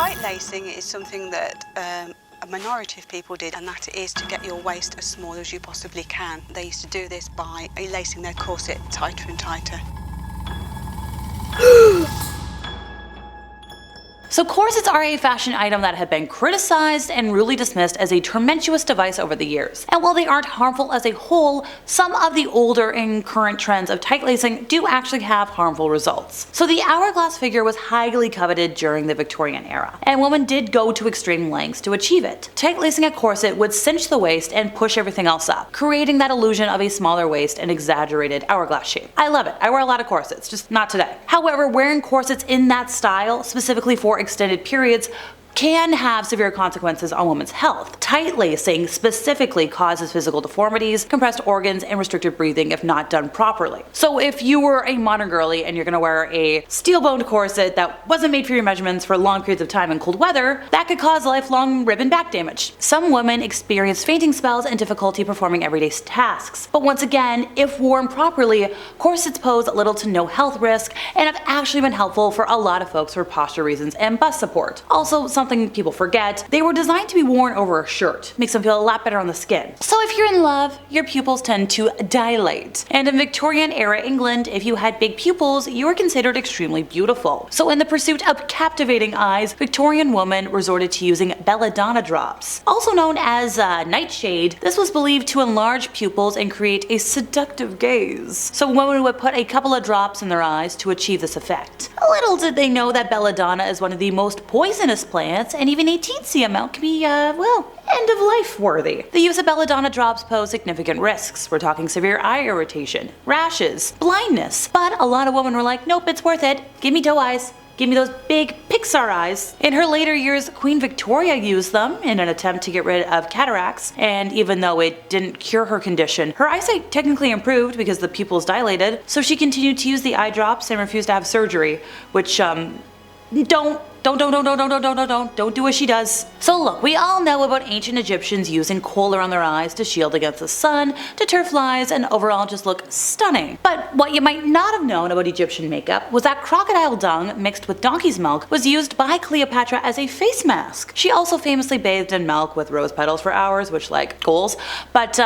Tight lacing is something that a minority of people did, and that is to get your waist as small as you possibly can. They used to do this by lacing their corset tighter and tighter. So corsets are a fashion item that have been criticized and really dismissed as a tumultuous device over the years. And while they aren't harmful as a whole, some of the older and current trends of tight lacing do actually have harmful results. So the hourglass figure was highly coveted during the Victorian era, and women did go to extreme lengths to achieve it. Tight lacing a corset would cinch the waist and push everything else up, creating that illusion of a smaller waist and exaggerated hourglass shape. I love it. I wear a lot of corsets, just not today. However, wearing corsets in that style, specifically for extended periods, can have severe consequences on women's health. Tight lacing specifically causes physical deformities, compressed organs, and restricted breathing if not done properly. So if you were a modern girly and you're gonna wear a steel-boned corset that wasn't made for your measurements for long periods of time in cold weather, that could cause lifelong rib and back damage. Some women experience fainting spells and difficulty performing everyday tasks. But once again, if worn properly, corsets pose little to no health risk and have actually been helpful for a lot of folks for posture reasons and bust support. Also, something people forget, they were designed to be worn over a shirt. Makes them feel a lot better on the skin. So if you're in love, your pupils tend to dilate. And in Victorian era England, if you had big pupils, you were considered extremely beautiful. So in the pursuit of captivating eyes, Victorian women resorted to using belladonna drops. Also known as nightshade, this was believed to enlarge pupils and create a seductive gaze. So women would put a couple of drops in their eyes to achieve this effect. Little did they know that belladonna is one of the most poisonous plants, and even a teensy amount can be, well, end-of-life worthy. The use of belladonna drops pose significant risks. We're talking severe eye irritation, rashes, blindness. But a lot of women were like, nope, it's worth it. Give me doe eyes. Give me those big Pixar eyes. In her later years, Queen Victoria used them in an attempt to get rid of cataracts, and even though it didn't cure her condition, her eyesight technically improved because the pupils dilated, so she continued to use the eye drops and refused to have surgery, which, don't do as she does. So look, we all know about ancient Egyptians using kohl around their eyes to shield against the sun, deter flies, and overall just look stunning. But what you might not have known about Egyptian makeup was that crocodile dung mixed with donkey's milk was used by Cleopatra as a face mask. She also famously bathed in milk with rose petals for hours, which like goals, but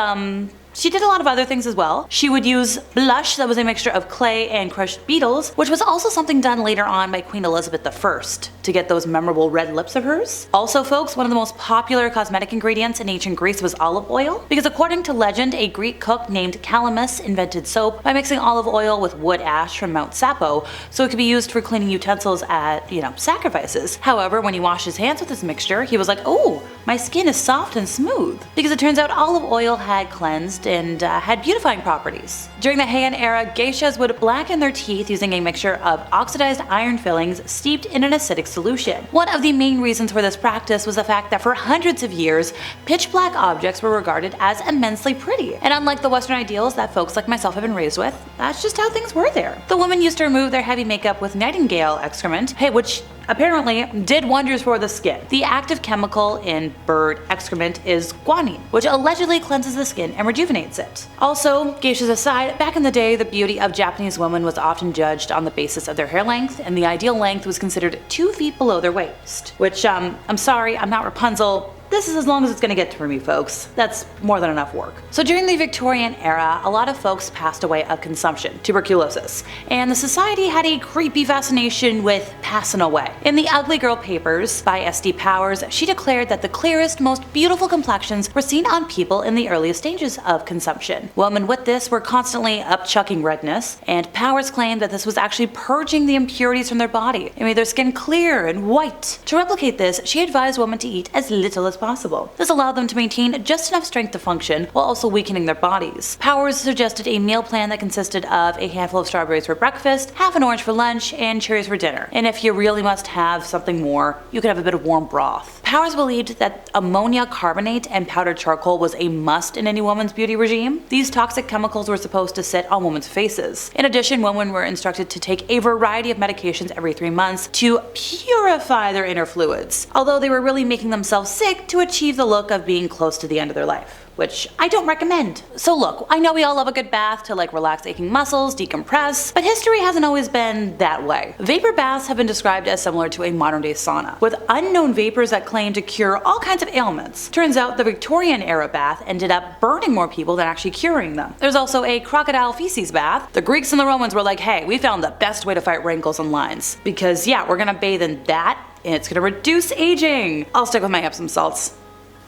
she did a lot of other things as well. She would use blush that was a mixture of clay and crushed beetles, which was also something done later on by Queen Elizabeth I to get those memorable red lips of hers. Also folks, one of the most popular cosmetic ingredients in ancient Greece was olive oil, because according to legend, a Greek cook named Calamus invented soap by mixing olive oil with wood ash from Mount Sappho, so it could be used for cleaning utensils at, sacrifices. However, when he washed his hands with this mixture, he was like, oh, my skin is soft and smooth, because it turns out olive oil had cleansed and had beautifying properties. During the Heian era, geishas would blacken their teeth using a mixture of oxidized iron fillings steeped in an acidic solution. One of the main reasons for this practice was the fact that for hundreds of years, pitch black objects were regarded as immensely pretty. And unlike the Western ideals that folks like myself have been raised with, that's just how things were there. The women used to remove their heavy makeup with nightingale excrement, which apparently did wonders for the skin. The active chemical in bird excrement is guanine, which allegedly cleanses the skin and rejuvenates it. Also, geishas aside, back in the day, the beauty of Japanese women was often judged on the basis of their hair length, and the ideal length was considered 2 feet below their waist. Which, I'm sorry, I'm not Rapunzel. This is as long as it's gonna get for me, folks. That's more than enough work. So during the Victorian era, a lot of folks passed away of consumption, tuberculosis, and the society had a creepy fascination with passing away. In the Ugly Girl Papers by S.D. Powers, she declared that the clearest, most beautiful complexions were seen on people in the earliest stages of consumption. Women with this were constantly upchucking redness, and Powers claimed that this was actually purging the impurities from their body. It made their skin clear and white. To replicate this, she advised women to eat as little as possible. This allowed them to maintain just enough strength to function while also weakening their bodies. Powers suggested a meal plan that consisted of a handful of strawberries for breakfast, half an orange for lunch, and cherries for dinner. And if you really must have something more, you could have a bit of warm broth. Powers believed that ammonia carbonate and powdered charcoal was a must in any woman's beauty regime. These toxic chemicals were supposed to sit on women's faces. In addition, women were instructed to take a variety of medications every 3 months to purify their inner fluids. Although they were really making themselves sick, it to achieve the look of being close to the end of their life, which I don't recommend. So look, I know we all love a good bath to like relax aching muscles, decompress, but history hasn't always been that way. Vapor baths have been described as similar to a modern day sauna, with unknown vapors that claim to cure all kinds of ailments. Turns out the Victorian era bath ended up burning more people than actually curing them. There's also a crocodile feces bath. The Greeks and the Romans were like, hey, we found the best way to fight wrinkles and lines. Because yeah, we're gonna bathe in that, and it's gonna reduce aging. I'll stick with my Epsom salts.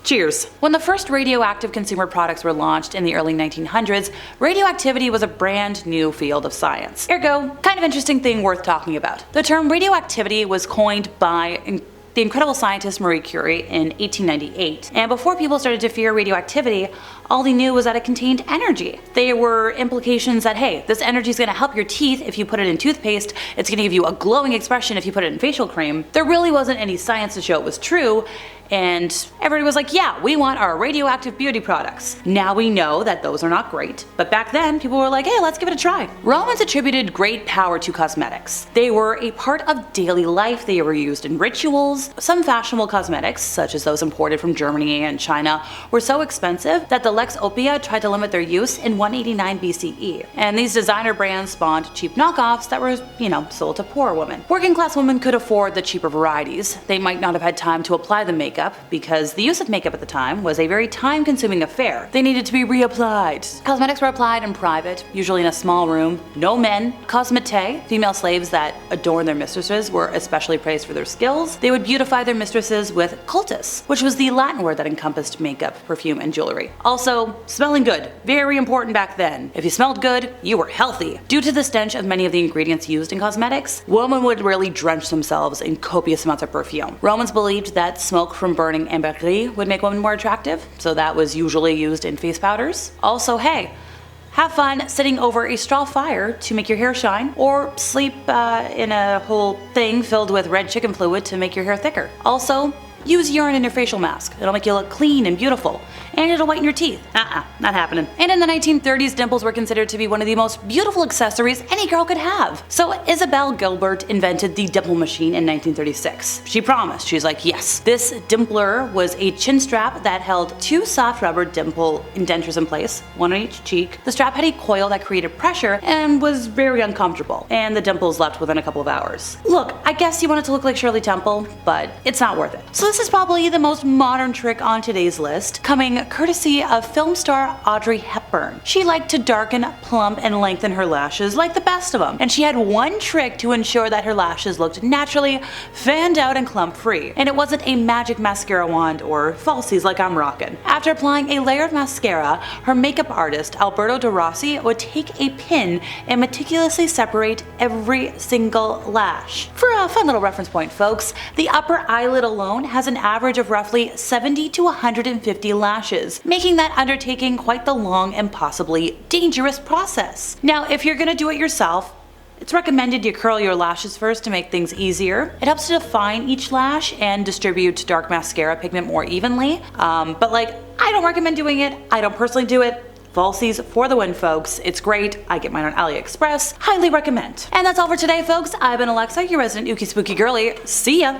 Cheers. When the first radioactive consumer products were launched in the early 1900s, radioactivity was a brand new field of science. Ergo, kind of interesting thing worth talking about. The term radioactivity was coined by the incredible scientist Marie Curie in 1898, and before people started to fear radioactivity, all they knew was that it contained energy. There were implications that, hey, this energy is going to help your teeth if you put it in toothpaste, it's going to give you a glowing expression if you put it in facial cream. There really wasn't any science to show it was true, and everybody was like, yeah, we want our radioactive beauty products. Now we know that those are not great, but back then people were like, hey, let's give it a try. Romans attributed great power to cosmetics. They were a part of daily life, they were used in rituals. Some fashionable cosmetics, such as those imported from Germany and China, were so expensive that the Lex Opia tried to limit their use in 189 BCE. And these designer brands spawned cheap knockoffs that were, sold to poor women. Working class women could afford the cheaper varieties. They might not have had time to apply the makeup because the use of makeup at the time was a very time-consuming affair. They needed to be reapplied. Cosmetics were applied in private, usually in a small room. No men. Cosmetae, female slaves that adorned their mistresses, were especially praised for their skills. They would beautify their mistresses with cultus, which was the Latin word that encompassed makeup, perfume, and jewelry. Also, smelling good. Very important back then. If you smelled good, you were healthy. Due to the stench of many of the ingredients used in cosmetics, women would really drench themselves in copious amounts of perfume. Romans believed that smoke from burning ambergris would make women more attractive, so that was usually used in face powders. Also, hey, have fun sitting over a straw fire to make your hair shine, or sleep in a whole thing filled with red chicken fluid to make your hair thicker. Also, use urine in your facial mask. It'll make you look clean and beautiful. And it'll whiten your teeth. Not happening. And in the 1930s, dimples were considered to be one of the most beautiful accessories any girl could have. So Isabel Gilbert invented the dimple machine in 1936. She promised, she's like, yes. This dimpler was a chin strap that held two soft rubber dimple indentures in place, one on each cheek. The strap had a coil that created pressure and was very uncomfortable, and the dimples left within a couple of hours. Look, I guess you want it to look like Shirley Temple, but it's not worth it. So this is probably the most modern trick on today's list, coming courtesy of film star Audrey Hepburn. She liked to darken, plump, and lengthen her lashes like the best of them, and she had one trick to ensure that her lashes looked naturally fanned out and clump free. And it wasn't a magic mascara wand or falsies like I'm rocking. After applying a layer of mascara, her makeup artist Alberto De Rossi would take a pin and meticulously separate every single lash. For a fun little reference point, folks, the upper eyelid alone has an average of roughly 70 to 150 lashes, making that undertaking quite the long and possibly dangerous process. Now, if you're gonna do it yourself, it's recommended you curl your lashes first to make things easier. It helps to define each lash and distribute dark mascara pigment more evenly. But I don't recommend doing it. I don't personally do it. Falsies for the win, folks. It's great. I get mine on AliExpress. Highly recommend. And that's all for today, folks. I've been Alexa, your resident ookie spooky girly. See ya!